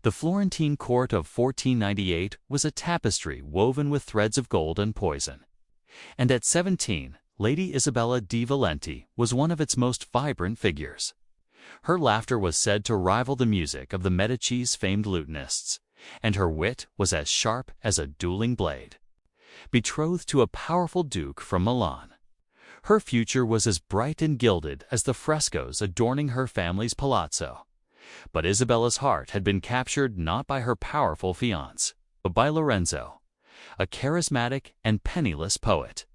The Florentine court of 1498 was a tapestry woven with threads of gold and poison. And at 17, Lady Isabella di Valenti was one of its most vibrant figures. Her laughter was said to rival the music of the Medici's famed lutenists, and her wit was as sharp as a dueling blade. Betrothed to a powerful duke from Milan, her future was as bright and gilded as the frescoes adorning her family's palazzo. But Isabella's heart had been captured not by her powerful fiancé, but by Lorenzo, a charismatic and penniless poet,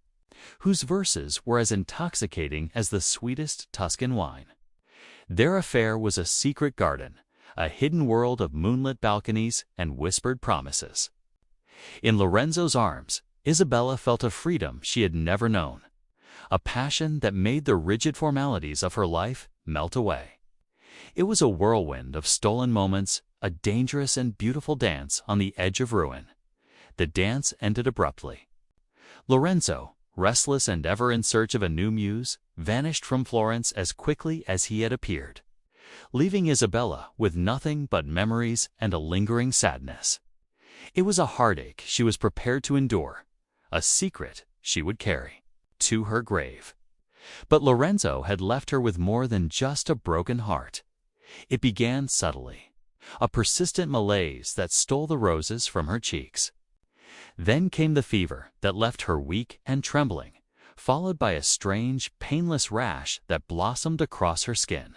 whose verses were as intoxicating as the sweetest Tuscan wine. Their affair was a secret garden, a hidden world of moonlit balconies and whispered promises. In Lorenzo's arms, Isabella felt a freedom she had never known, a passion that made the rigid formalities of her life melt away. It was a whirlwind of stolen moments, a dangerous and beautiful dance on the edge of ruin. The dance ended abruptly. Lorenzo, restless and ever in search of a new muse, vanished from Florence as quickly as he had appeared, leaving Isabella with nothing but memories and a lingering sadness. It was a heartache she was prepared to endure, a secret she would carry to her grave. But Lorenzo had left her with more than just a broken heart. It began subtly, a persistent malaise that stole the roses from her cheeks. Then came the fever that left her weak and trembling, followed by a strange, painless rash that blossomed across her skin.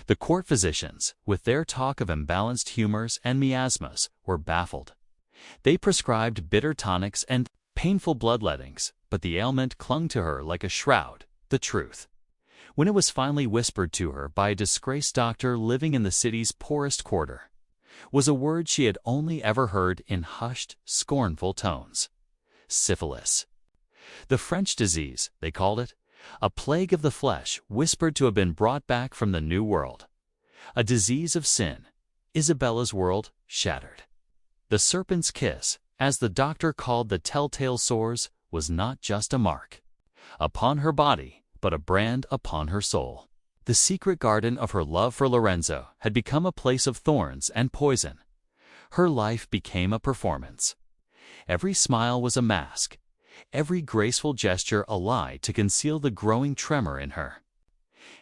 The court physicians, with their talk of imbalanced humors and miasmas, were baffled. They prescribed bitter tonics and painful bloodlettings, but the ailment clung to her like a shroud, the truth. When it was finally whispered to her by a disgraced doctor living in the city's poorest quarter, was a word she had only ever heard in hushed, scornful tones: syphilis. The French disease, they called it, a plague of the flesh whispered to have been brought back from the New World. A disease of sin, Isabella's world shattered. The serpent's kiss, as the doctor called the telltale sores, was not just a mark upon her body, but a brand upon her soul. The secret garden of her love for Lorenzo had become a place of thorns and poison. Her life became a performance. Every smile was a mask, every graceful gesture a lie to conceal the growing tremor in her.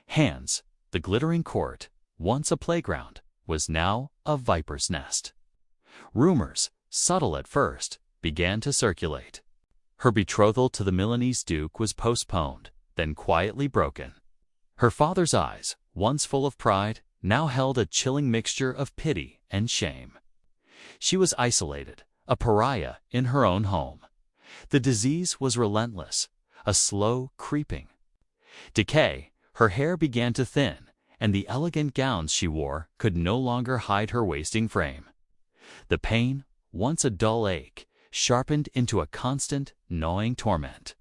Hands, the glittering court, once a playground, was now a viper's nest. Rumors, subtle at first, began to circulate. Her betrothal to the Milanese duke was postponed, then quietly broken. Her father's eyes, once full of pride, now held a chilling mixture of pity and shame. She was isolated, a pariah in her own home. The disease was relentless, a slow creeping decay. Her hair began to thin, and the elegant gowns she wore could no longer hide her wasting frame. The pain, once a dull ache, sharpened into a constant, gnawing torment.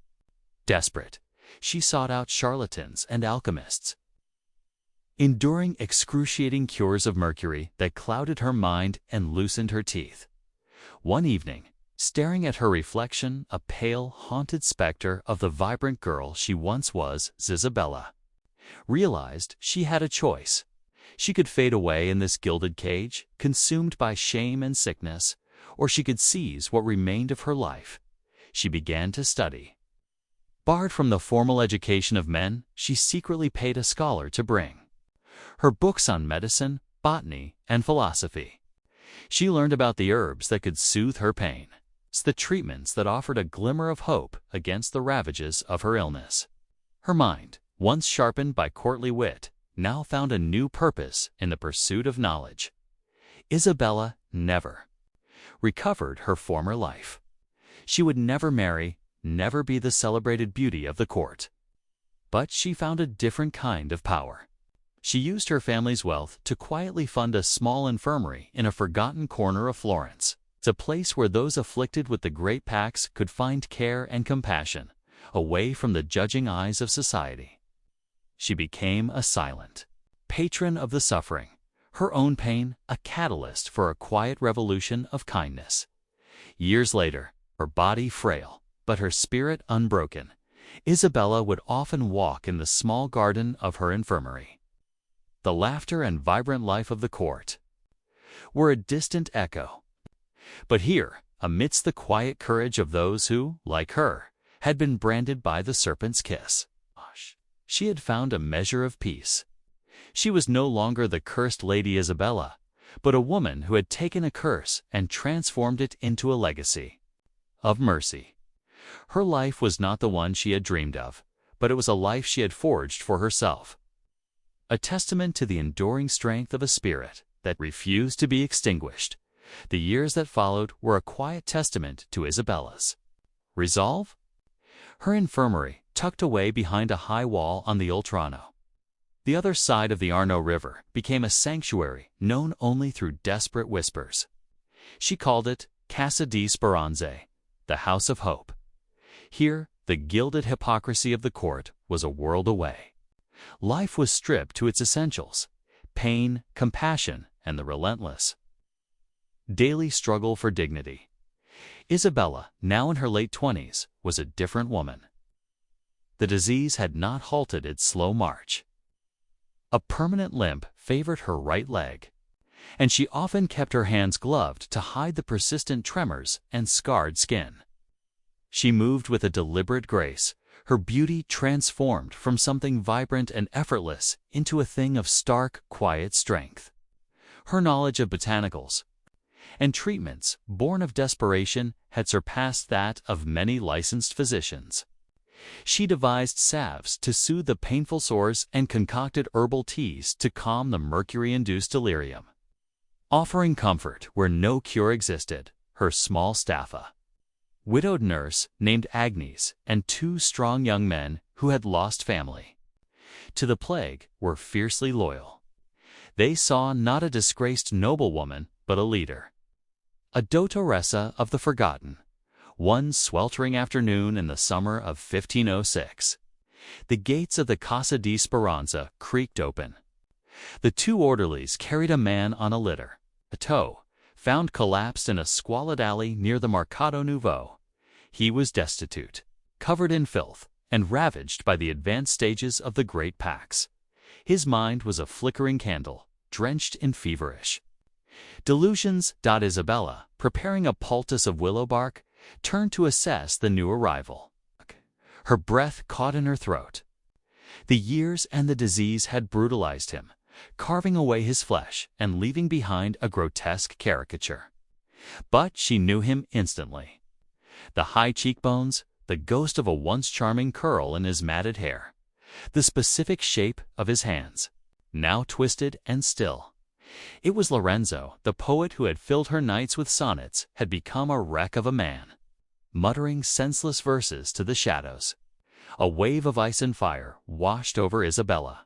Desperate, she sought out charlatans and alchemists, enduring excruciating cures of mercury that clouded her mind and loosened her teeth. One evening, staring at her reflection, a pale, haunted specter of the vibrant girl she once was, Isabella realized she had a choice. She could fade away in this gilded cage, consumed by shame and sickness, or she could seize what remained of her life. She began to study. Barred from the formal education of men, she secretly paid a scholar to bring her books on medicine, botany, and philosophy. She learned about the herbs that could soothe her pain, the treatments that offered a glimmer of hope against the ravages of her illness. Her mind, once sharpened by courtly wit, now found a new purpose in the pursuit of knowledge. Isabella never recovered her former life. She would never marry, never be the celebrated beauty of the court. But she found a different kind of power. She used her family's wealth to quietly fund a small infirmary in a forgotten corner of Florence. It's a place where those afflicted with the great pax could find care and compassion, away from the judging eyes of society. She became a silent patron of the suffering, her own pain a catalyst for a quiet revolution of kindness. Years later, her body frail, but her spirit unbroken, Isabella would often walk in the small garden of her infirmary. The laughter and vibrant life of the court were a distant echo. But here, amidst the quiet courage of those who, like her, had been branded by the serpent's kiss, she had found a measure of peace. She was no longer the cursed Lady Isabella, but a woman who had taken a curse and transformed it into a legacy of mercy. Her life was not the one she had dreamed of, but it was a life she had forged for herself. A testament to the enduring strength of a spirit that refused to be extinguished. The years that followed were a quiet testament to Isabella's resolve. Her infirmary, tucked away behind a high wall on the Oltrarno, the other side of the Arno River, became a sanctuary known only through desperate whispers. She called it Casa di Speranze, the House of Hope. Here, the gilded hypocrisy of the court was a world away. Life was stripped to its essentials: pain, compassion, and the relentless daily struggle for dignity. Isabella, now in her late 20s, was a different woman. The disease had not halted its slow march. A permanent limp favored her right leg, and she often kept her hands gloved to hide the persistent tremors and scarred skin. She moved with a deliberate grace, her beauty transformed from something vibrant and effortless into a thing of stark, quiet strength. Her knowledge of botanicals and treatments, born of desperation, had surpassed that of many licensed physicians. She devised salves to soothe the painful sores and concocted herbal teas to calm the mercury-induced delirium. Offering comfort where no cure existed, her small staff, a widowed nurse named Agnes, and 2 strong young men who had lost family to the plague, were fiercely loyal. They saw not a disgraced noblewoman, but a leader, a dottoressa of the forgotten. One sweltering afternoon in the summer of 1506, the gates of the Casa di Speranza creaked open. The 2 orderlies carried a man on a litter, a toe, found collapsed in a squalid alley near the Mercato Nuovo. He was destitute, covered in filth, and ravaged by the advanced stages of the Great Pax. His mind was a flickering candle, drenched in feverish delusions. Isabella, preparing a poultice of willow bark, turned to assess the new arrival. Her breath caught in her throat. The years and the disease had brutalized him, carving away his flesh and leaving behind a grotesque caricature. But she knew him instantly. The high cheekbones, the ghost of a once charming curl in his matted hair, the specific shape of his hands, now twisted and still. It was Lorenzo, the poet who had filled her nights with sonnets, had become a wreck of a man, muttering senseless verses to the shadows. A wave of ice and fire washed over Isabella.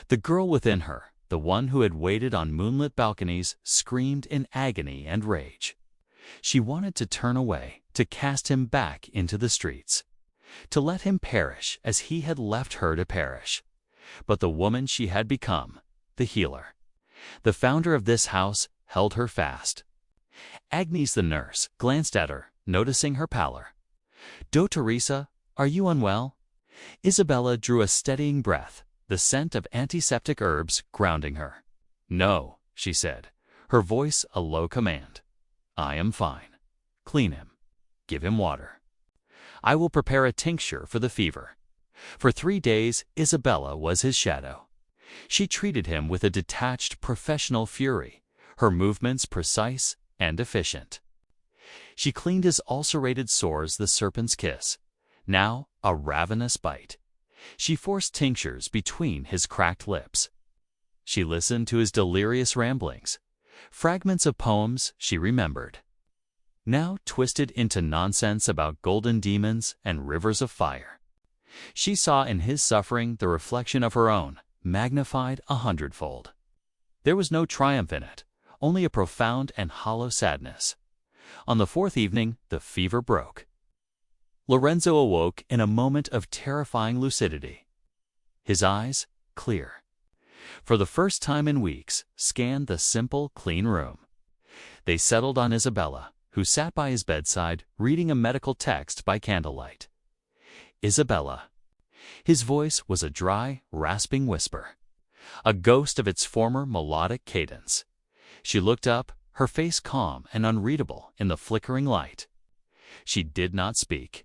The girl within her, the one who had waited on moonlit balconies, screamed in agony and rage. She wanted to turn away, to cast him back into the streets, to let him perish as he had left her to perish. But the woman she had become, the healer, the founder of this house, held her fast. Agnes the nurse glanced at her, noticing her pallor. "Dottoressa, are you unwell?" Isabella drew a steadying breath, the scent of antiseptic herbs grounding her. "No," she said, her voice a low command. "I am fine. Clean him. Give him water. I will prepare a tincture for the fever." For 3 days, Isabella was his shadow. She treated him with a detached, professional fury, her movements precise and efficient. She cleaned his ulcerated sores, the serpent's kiss, now a ravenous bite. She forced tinctures between his cracked lips. She listened to his delirious ramblings, fragments of poems she remembered, now twisted into nonsense about golden demons and rivers of fire. She saw in his suffering the reflection of her own, magnified 100-fold. There was no triumph in it, only a profound and hollow sadness. On the 4th evening, the fever broke. Lorenzo awoke in a moment of terrifying lucidity. His eyes, clear, for the first time in weeks, scanned the simple, clean room. They settled on Isabella, who sat by his bedside, reading a medical text by candlelight. "Isabella." His voice was a dry, rasping whisper, a ghost of its former melodic cadence. She looked up, her face calm and unreadable in the flickering light. She did not speak.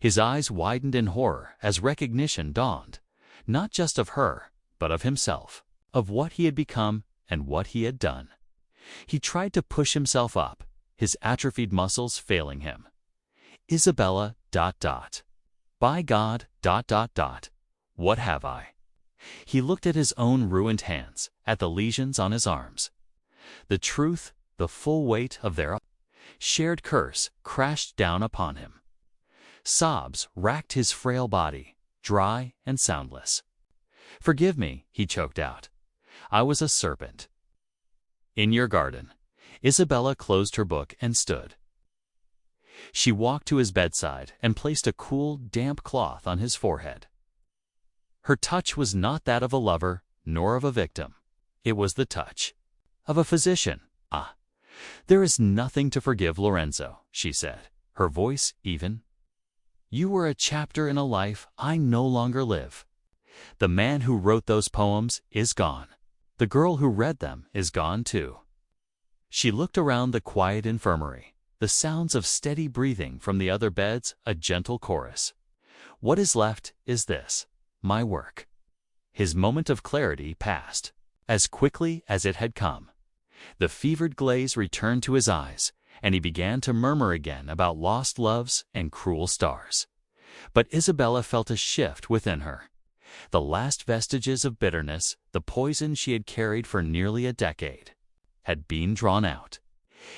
His eyes widened in horror as recognition dawned, not just of her, but of himself, of what he had become and what he had done. He tried to push himself up, his atrophied muscles failing him. Isabella, ... By God, ... What have I? He looked at his own ruined hands, at the lesions on his arms. The truth, the full weight of their shared curse crashed down upon him. Sobs racked his frail body, dry and soundless. "Forgive me," he choked out. "I was a serpent." In your garden. Isabella closed her book and stood. She walked to his bedside and placed a cool, damp cloth on his forehead. Her touch was not that of a lover, nor of a victim. It was the touch of a physician. "Ah, there is nothing to forgive, Lorenzo," she said, her voice even. "You were a chapter in a life I no longer live. The man who wrote those poems is gone. The girl who read them is gone too." She looked around the quiet infirmary, the sounds of steady breathing from the other beds a gentle chorus. "What is left is this, my work." His moment of clarity passed, as quickly as it had come. The fevered glaze returned to his eyes, and he began to murmur again about lost loves and cruel stars. But Isabella felt a shift within her. The last vestiges of bitterness, the poison she had carried for nearly a decade, had been drawn out.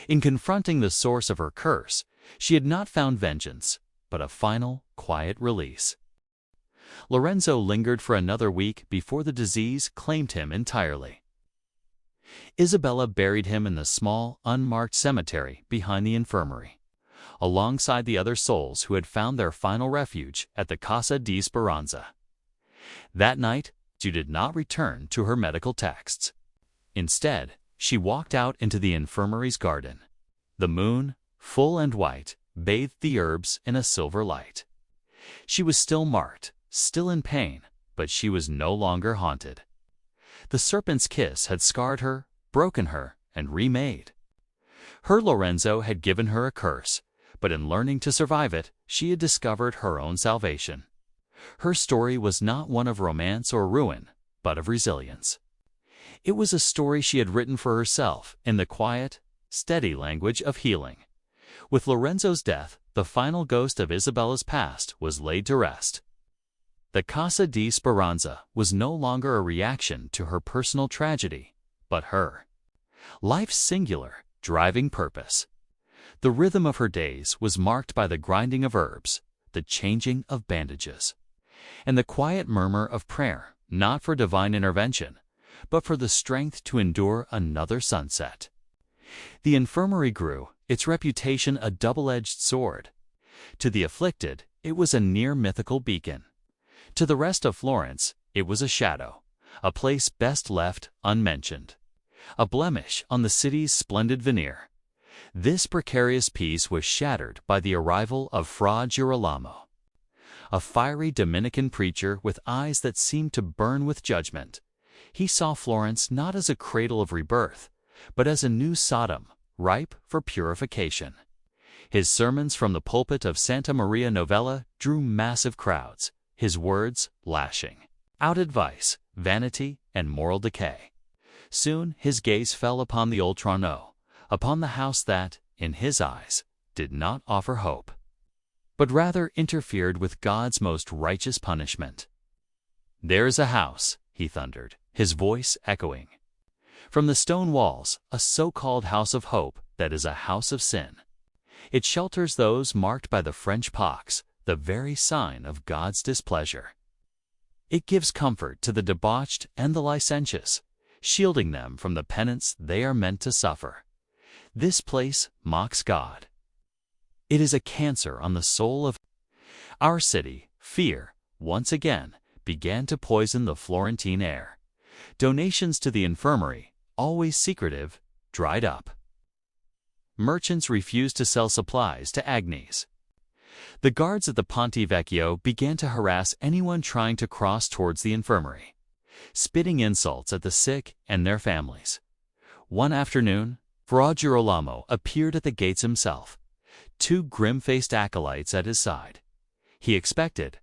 In confronting the source of her curse, she had not found vengeance, but a final, quiet release. Lorenzo lingered for another week before the disease claimed him entirely. Isabella buried him in the small, unmarked cemetery behind the infirmary, alongside the other souls who had found their final refuge at the Casa di Speranza. That night, she did not return to her medical texts. Instead, she walked out into the infirmary's garden. The moon, full and white, bathed the herbs in a silver light. She was still marked, still in pain, but she was no longer haunted. The serpent's kiss had scarred her, broken her, and remade. Her Lorenzo had given her a curse, but in learning to survive it, she had discovered her own salvation. Her story was not one of romance or ruin, but of resilience. It was a story she had written for herself in the quiet, steady language of healing. With Lorenzo's death, the final ghost of Isabella's past was laid to rest. The Casa di Speranza was no longer a reaction to her personal tragedy, but her life's singular, driving purpose. The rhythm of her days was marked by the grinding of herbs, the changing of bandages, and the quiet murmur of prayer, not for divine intervention, but for the strength to endure another sunset. The infirmary grew, its reputation a double-edged sword. To the afflicted, it was a near-mythical beacon. To the rest of Florence, it was a shadow, a place best left unmentioned, a blemish on the city's splendid veneer. This precarious peace was shattered by the arrival of Fra Girolamo, a fiery Dominican preacher with eyes that seemed to burn with judgment. He saw Florence not as a cradle of rebirth, but as a new Sodom, ripe for purification. His sermons from the pulpit of Santa Maria Novella drew massive crowds, his words lashing out advice, vanity, and moral decay. Soon his gaze fell upon the old Trono, upon the house that, in his eyes, did not offer hope, but rather interfered with God's most righteous punishment. "There's a house," he thundered, his voice echoing from the stone walls, a so-called house of hope that is a house of sin. It shelters those marked by the French pox, the very sign of God's displeasure. It gives comfort to the debauched and the licentious, shielding them from the penance they are meant to suffer. This place mocks God. It is a cancer on the soul of our city. Fear, once again, began to poison the Florentine air. Donations to the infirmary, always secretive, dried up. Merchants refused to sell supplies to Agnes. The guards at the Ponte Vecchio began to harass anyone trying to cross towards the infirmary, spitting insults at the sick and their families. One afternoon, Fra Girolamo appeared at the gates himself, two grim-faced acolytes at his side. He expected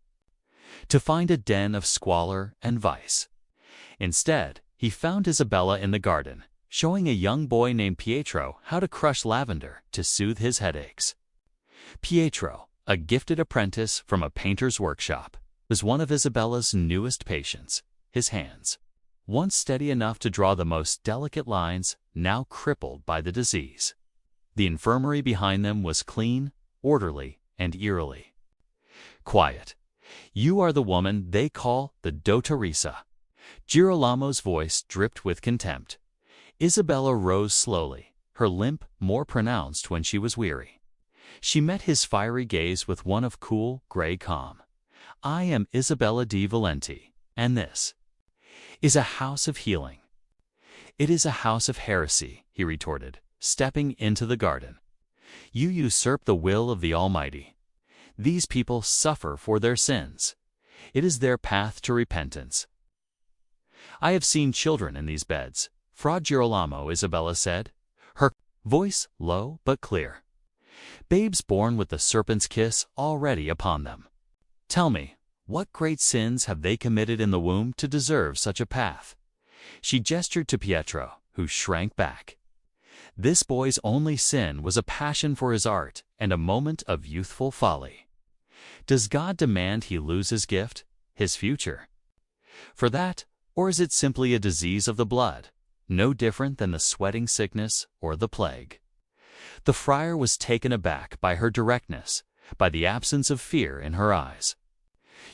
to find a den of squalor and vice. Instead, he found Isabella in the garden, showing a young boy named Pietro how to crush lavender to soothe his headaches. Pietro, a gifted apprentice from a painter's workshop, was one of Isabella's newest patients. His hands, once steady enough to draw the most delicate lines, now crippled by the disease. The infirmary behind them was clean, orderly, and eerily quiet. "You are the woman they call the dottoressa." Girolamo's voice dripped with contempt. Isabella rose slowly, her limp more pronounced when she was weary. She met his fiery gaze with one of cool, gray calm. "I am Isabella di Valenti, and this is a house of healing." "It is a house of heresy," he retorted, stepping into the garden. "You usurp the will of the Almighty. These people suffer for their sins. It is their path to repentance." "I have seen children in these beds, Fra Girolamo," Isabella said, her voice low but clear. "Babes born with the serpent's kiss already upon them. Tell me, what great sins have they committed in the womb to deserve such a path?" She gestured to Pietro, who shrank back. This boy's only sin was a passion for his art and a moment of youthful folly. Does God demand he lose his gift, his future, for that, or is it simply a disease of the blood, no different than the sweating sickness or the plague? The friar was taken aback by her directness, by the absence of fear in her eyes.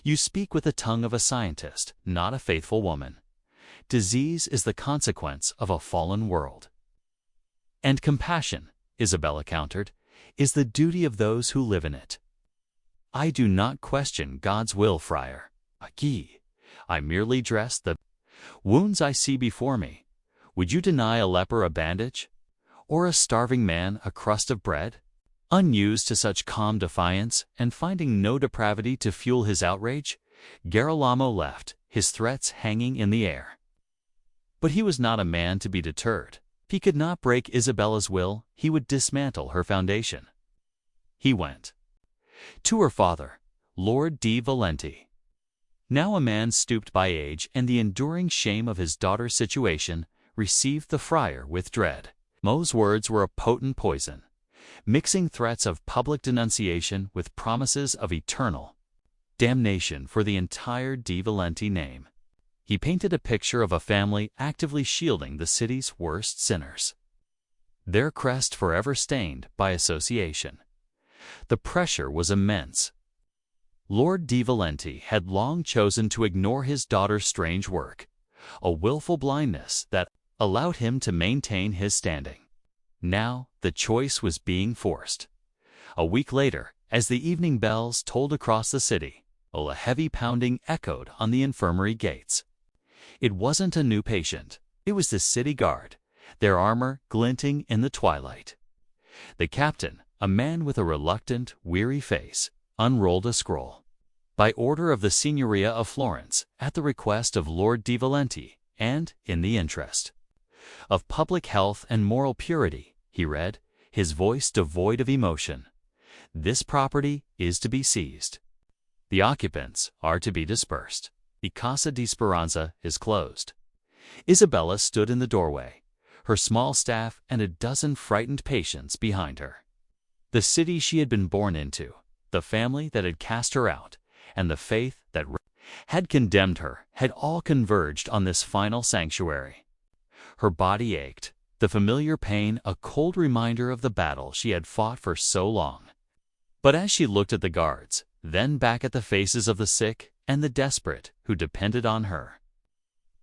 "You speak with the tongue of a scientist, not a faithful woman. Disease is the consequence of a fallen world." "And compassion," Isabella countered, "is the duty of those who live in it." "I do not question God's will, friar. I merely dress the wounds I see before me. Would you deny a leper a bandage, or a starving man a crust of bread?" Unused to such calm defiance, and finding no depravity to fuel his outrage, Girolamo left, his threats hanging in the air. But he was not a man to be deterred. If he could not break Isabella's will, he would dismantle her foundation. He went to her father, Lord di Valenti. Now a man stooped by age and the enduring shame of his daughter's situation, received the friar with dread. Mo's words were a potent poison, mixing threats of public denunciation with promises of eternal damnation for the entire di Valenti name. He painted a picture of a family actively shielding the city's worst sinners, their crest forever stained by association. The pressure was immense. Lord di Valenti had long chosen to ignore his daughter's strange work, a willful blindness that allowed him to maintain his standing. Now the choice was being forced. A week later, as the evening bells tolled across the city, a heavy pounding echoed on the infirmary gates. It wasn't a new patient. It was the city guard, their armor glinting in the twilight. The captain, a man with a reluctant, weary face, unrolled a scroll. "By order of the Signoria of Florence, at the request of Lord di Valenti, and in the interest of public health and moral purity," he read, his voice devoid of emotion, "this property is to be seized. The occupants are to be dispersed. The Casa di Speranza is closed." Isabella stood in the doorway, her small staff and a dozen frightened patients behind her. The city she had been born into, the family that had cast her out, and the faith that had condemned her had all converged on this final sanctuary. Her body ached, the familiar pain a cold reminder of the battle she had fought for so long. But as she looked at the guards, then back at the faces of the sick and the desperate who depended on her,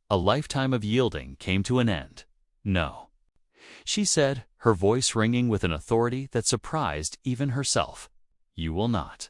a lifetime of yielding came to an end. "No," she said, her voice ringing with an authority that surprised even herself. "You will not."